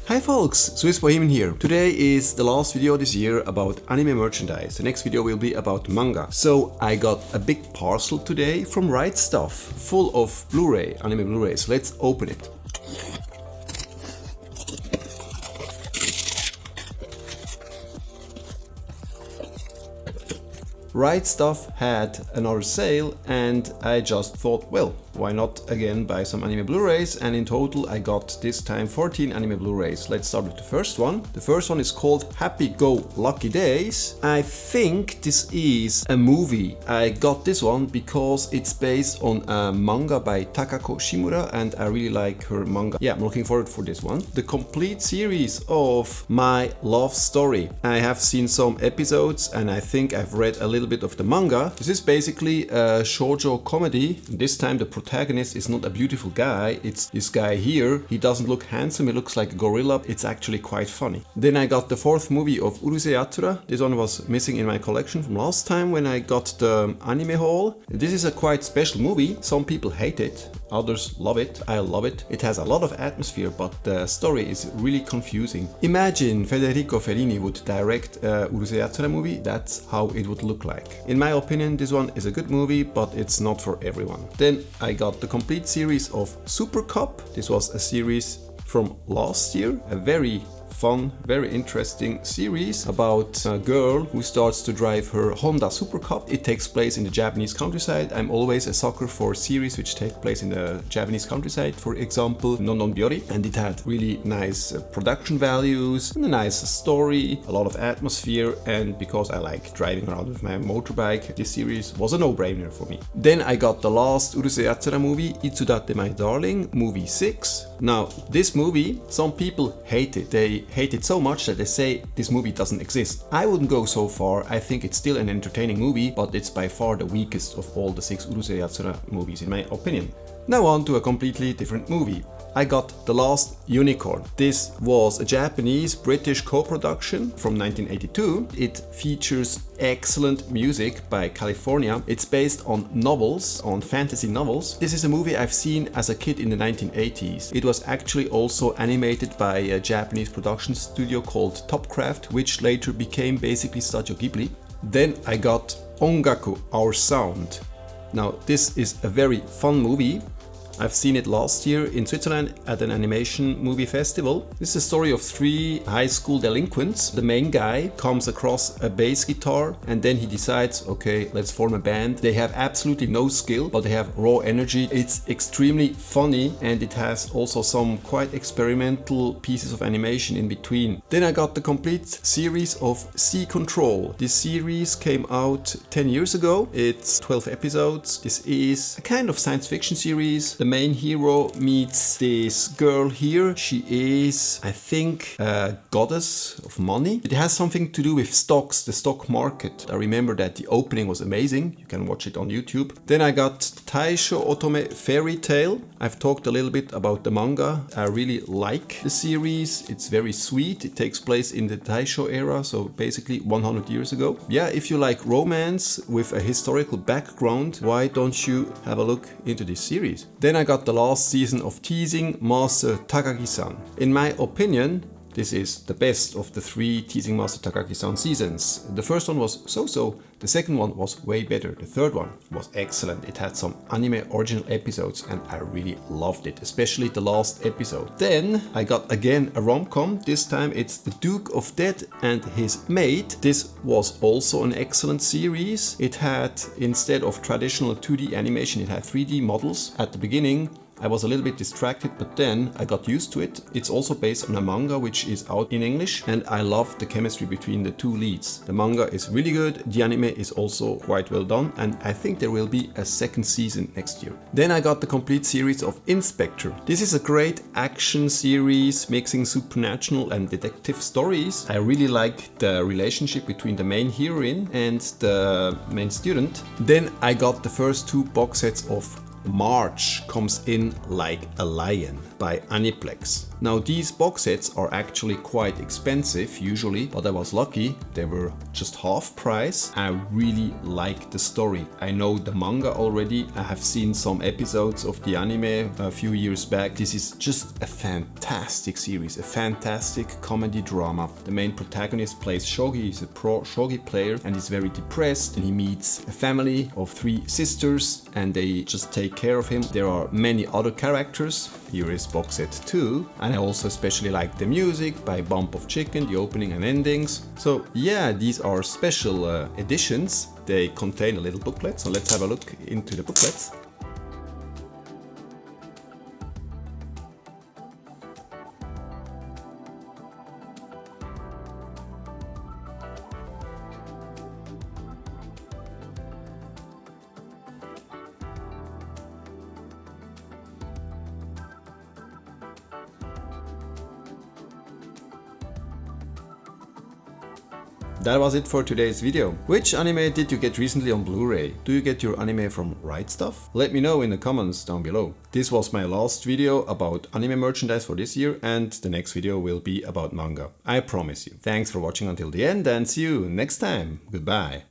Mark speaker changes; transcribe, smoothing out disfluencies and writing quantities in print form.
Speaker 1: Hi folks, Swiss Bohemian here. Today is the last video this year about anime merchandise. The next video will be about manga. So I got a big parcel today from Right Stuff, full of Blu-ray, anime Blu-rays. Let's open it. Right Stuff had another sale and I just thought, well, why not again buy some anime Blu-rays, and in total I got this time 14 anime Blu-rays. Let's start with the first one. The first one is called Happy Go Lucky Days. I think this is a movie. I got this one because it's based on a manga by Takako Shimura and I really like her manga. Yeah, I'm looking forward for this one. The complete series of My Love Story. I have seen some episodes and I think I've read a little bit of the manga. This is basically a shoujo comedy. This time the protagonist is not a beautiful guy, it's this guy here. He doesn't look handsome, he looks like a gorilla. It's actually quite funny. Then I got the fourth movie of Urusei Yatsura. This one was missing in my collection from last time when I got the anime haul. This is a quite special movie. Some people hate it, others love it. I love it. It has a lot of atmosphere, but the story is really confusing. Imagine Federico Fellini would direct a Urusei Yatsura movie. That's how it would look like. In my opinion, this one is a good movie, but it's not for everyone. Then I got the complete series of Super Cup. This was a series from last year, a very fun, very interesting series about a girl who starts to drive her Honda Super Cup. It takes place in the Japanese countryside. I'm always a sucker for series which take place in the Japanese countryside. For example, Non Non Biori, and it had really nice production values and a nice story, a lot of atmosphere, and because I like driving around with my motorbike, this series was a no-brainer for me. Then I got the last Urusei Yatsura movie, Itsudatte My Darling, movie 6. Now, this movie, some people hate it. They hate it so much that they say this movie doesn't exist. I wouldn't go so far. I think it's still an entertaining movie, but it's by far the weakest of all the 6 Urusei Yatsura movies in my opinion. Now on to a completely different movie. I got The Last Unicorn. This was a Japanese-British co-production from 1982. It features excellent music by California. It's based on novels, on fantasy novels. This is a movie I've seen as a kid in the 1980s. It was actually also animated by a Japanese production studio called Topcraft, which later became basically Studio Ghibli. Then I got Ongaku, Our Sound. Now this is a very fun movie. I've seen it last year in Switzerland at an animation movie festival. This is a story of 3 high school delinquents. The main guy comes across a bass guitar and then he decides, okay, let's form a band. They have absolutely no skill, but they have raw energy. It's extremely funny and it has also some quite experimental pieces of animation in between. Then I got the complete series of Sea Control. This series came out 10 years ago. It's 12 episodes. This is a kind of science fiction series. The main hero meets this girl here. She is, I think, a goddess of money. It has something to do with stocks, the stock market. I remember that the opening was amazing. You can watch it on YouTube. Then I got Taisho Otome Fairy Tale. I've talked a little bit about the manga. I really like the series. It's very sweet. It takes place in the Taisho era, so basically 100 years ago. Yeah, if you like romance with a historical background, why don't you have a look into this series? Then I got the last season of Teasing Master Takagi-san. In my opinion, this is the best of the 3 Teasing Master Takagi-san seasons. The first one was so-so, the second one was way better, the third one was excellent. It had some anime original episodes and I really loved it, especially the last episode. Then I got again a rom-com. This time it's The Duke of Death and His Maid. This was also an excellent series. It had, instead of traditional 2D animation, it had 3D models. At the beginning I was a little bit distracted, but then I got used to it. It's also based on a manga which is out in English and I love the chemistry between the 2 leads. The manga is really good, the anime is also quite well done and I think there will be a second season next year. Then I got the complete series of Spectre. This is a great action series mixing supernatural and detective stories. I really like the relationship between the main heroine and the main student. Then I got the first 2 box sets of March Comes In Like a Lion. by Aniplex. Now these box sets are actually quite expensive usually, but I was lucky, they were just half price. I really like the story. I know the manga already, I have seen some episodes of the anime a few years back. This is just a fantastic series, a fantastic comedy drama. The main protagonist plays Shogi, he's a pro Shogi player and he's very depressed, and he meets a family of 3 sisters and they just take care of him. There are many other characters. Here is box set 2, and I also especially like the music by Bump of Chicken, the opening and endings. So yeah, these are special editions. They contain a little booklet, so let's have a look into the booklets. That was it for today's video. Which anime did you get recently on Blu-ray? Do you get your anime from Right Stuff? Let me know in the comments down below. This was my last video about anime merchandise for this year, and the next video will be about manga. I promise you. Thanks for watching until the end and see you next time. Goodbye.